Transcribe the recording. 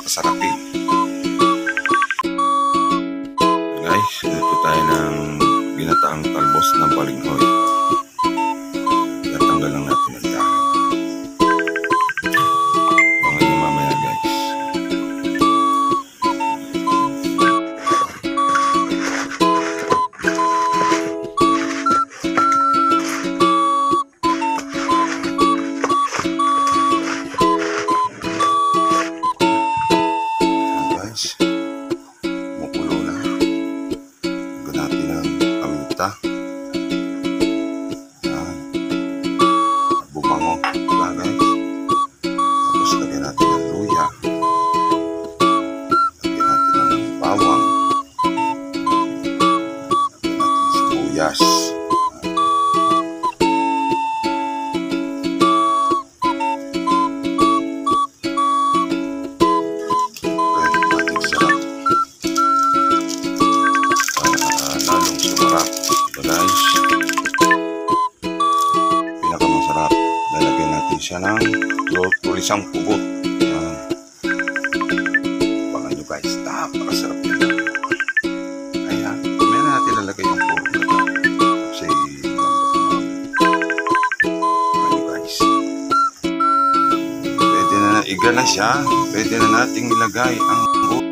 napakasarapin. Guys, ito tayo ng ginataang talbos ng balinghoy. Tatanggal lang natin ang dahon. Abangan nyo mamaya guys. Mukulo na. Lagyan natin ang paminta. Yan. Bumango. Diba guys? Tapos lagyan natin ang luya. Lagyan natin ang bawang. Lagyan natin sibuyas. Guys, pinakamasarap, lalagyan natin siya ng tulisang pugot. Yan. Abangan nyo guys, napakasarap yan. Ayan, may natin lalagay yung pugot. Kasi abangan nyo guys, pwede na iga na siya, pwede na nating ilagay ang pugot.